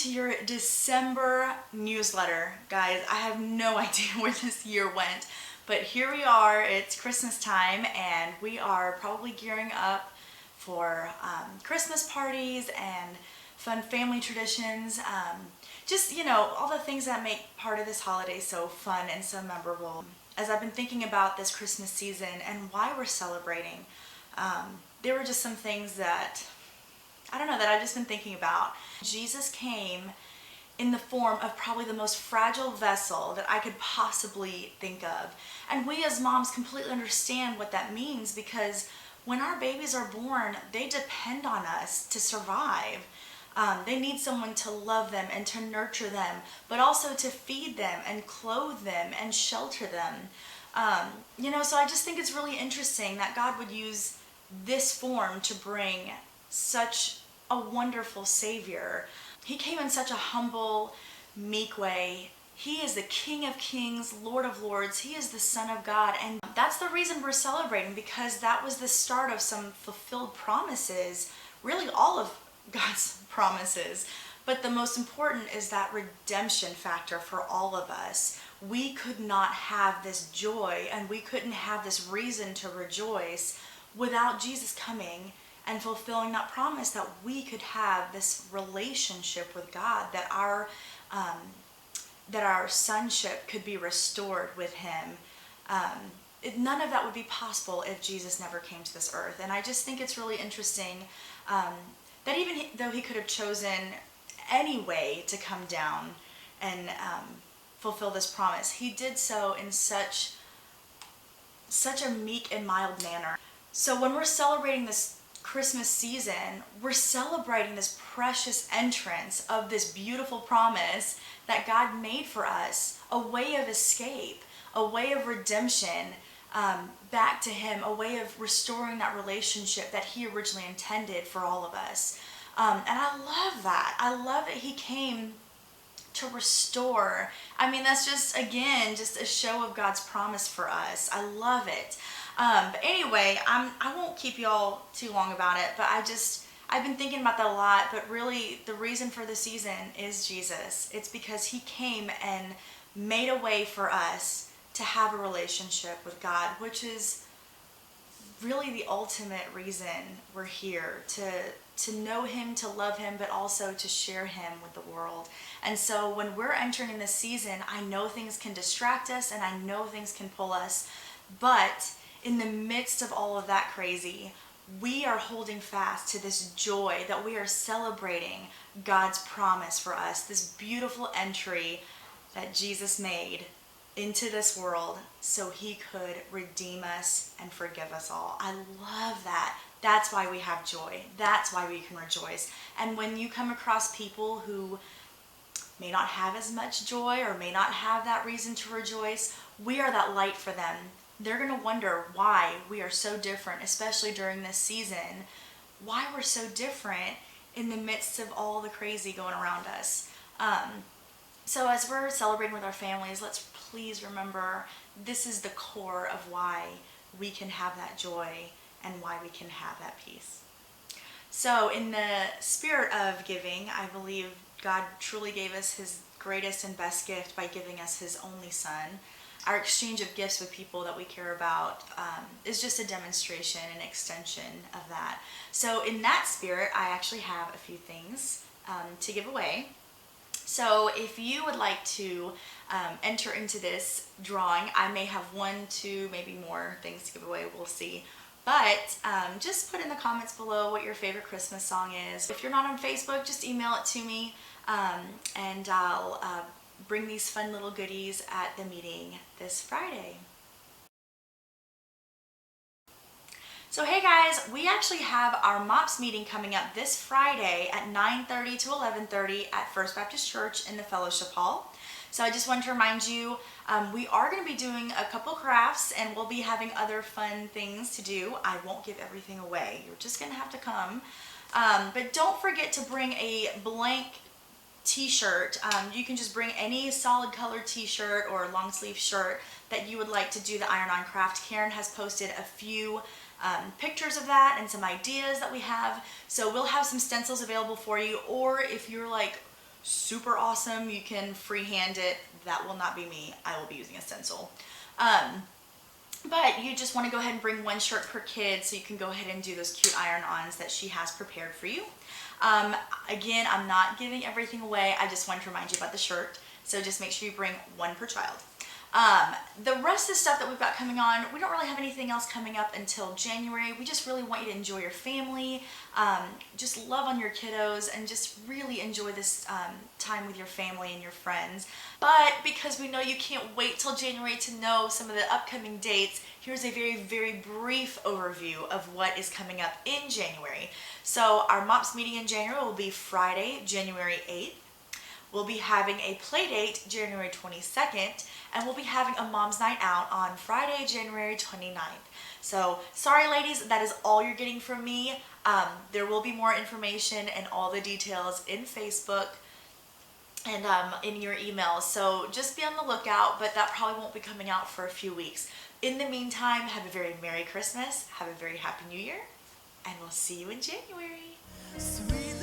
to your December newsletter. Guys, I have no idea where this year went, but here we are. It's Christmas time, and we are probably gearing up for Christmas parties and fun family traditions. Just, all the things that make part of this holiday so fun and so memorable. As I've been thinking about this Christmas season and why we're celebrating, there were just some things that that I've just been thinking about. Jesus came in the form of probably the most fragile vessel that I could possibly think of. And we as moms completely understand what that means, because when our babies are born, they depend on us to survive. They need someone to love them and to nurture them, but also to feed them and clothe them and shelter them. So I just think it's really interesting that God would use this form to bring such a wonderful Savior. He came in such a humble, meek way. He is the King of Kings, Lord of Lords. He is the Son of God. And that's the reason we're celebrating, because that was the start of some fulfilled promises, really all of God's promises. But the most important is that redemption factor for all of us. We could not have this joy, and we couldn't have this reason to rejoice without Jesus coming and fulfilling that promise that we could have this relationship with God, that our sonship could be restored with Him. None of that would be possible if Jesus never came to this earth. And I just think it's really interesting that even though He could have chosen any way to come down and fulfill this promise, He did so in such a meek and mild manner. So when we're celebrating this Christmas season, we're celebrating this precious entrance of this beautiful promise that God made for us, a way of escape, a way of redemption back to Him, a way of restoring that relationship that He originally intended for all of us. And I love that. I love that He came to restore. That's just a show of God's promise for us. I love it. But anyway, I won't keep y'all too long about it, but I've been thinking about that a lot. But really, the reason for the season is Jesus. It's because He came and made a way for us to have a relationship with God, which is really the ultimate reason we're here, to know Him, to love Him, but also to share Him with the world. And so when we're entering in this season, I know things can distract us and I know things can pull us, but in the midst of all of that crazy, we are holding fast to this joy that we are celebrating God's promise for us, this beautiful entry that Jesus made into this world so He could redeem us and forgive us all. I love that. That's why we have joy. That's why we can rejoice. And when you come across people who may not have as much joy or may not have that reason to rejoice, we are that light for them. They're going to wonder why we are so different, especially during this season, why we're so different in the midst of all the crazy going around us. So as we're celebrating with our families, let's please remember this is the core of why we can have that joy and why we can have that peace. So in the spirit of giving, I believe God truly gave us His greatest and best gift by giving us His only Son. Our exchange of gifts with people that we care about is just a demonstration, an extension of that. So in that spirit, I actually have a few things to give away. So if you would like to enter into this drawing, I may have 1, 2, maybe more things to give away. We'll see. But just put in the comments below what your favorite Christmas song is. If you're not on Facebook, just email it to me, and I'll bring these fun little goodies at the meeting this Friday. So hey guys, we actually have our MOPS meeting coming up this Friday at 9:30 to 11:30 at First Baptist Church in the Fellowship Hall. So I just wanted to remind you, we are going to be doing a couple crafts and we'll be having other fun things to do. I won't give everything away. You're just going to have to come. But don't forget to bring a blank t-shirt. You can just bring any solid colored t-shirt or long sleeve shirt that you would like to do the iron-on craft. Karen has posted a few pictures of that and some ideas that we have. So we'll have some stencils available for you, or if you're like, super awesome. You can freehand it. That will not be me. I will be using a stencil. But you just want to go ahead and bring one shirt per kid so you can go ahead and do those cute iron-ons that she has prepared for you. Again, I'm not giving everything away. I just wanted to remind you about the shirt. So just make sure you bring one per child. The rest of the stuff that we've got coming on, we don't really have anything else coming up until January. We just really want you to enjoy your family, just love on your kiddos, and just really enjoy this time with your family and your friends. But because we know you can't wait till January to know some of the upcoming dates, here's a very, very brief overview of what is coming up in January. So our MOPS meeting in January will be Friday, January 8th. We'll be having a play date January 22nd, and we'll be having a mom's night out on Friday, January 29th. So sorry ladies, that is all you're getting from me. There will be more information and all the details in Facebook and in your emails. So just be on the lookout, but that probably won't be coming out for a few weeks. In the meantime, have a very Merry Christmas, have a very Happy New Year, and we'll see you in January. Sweet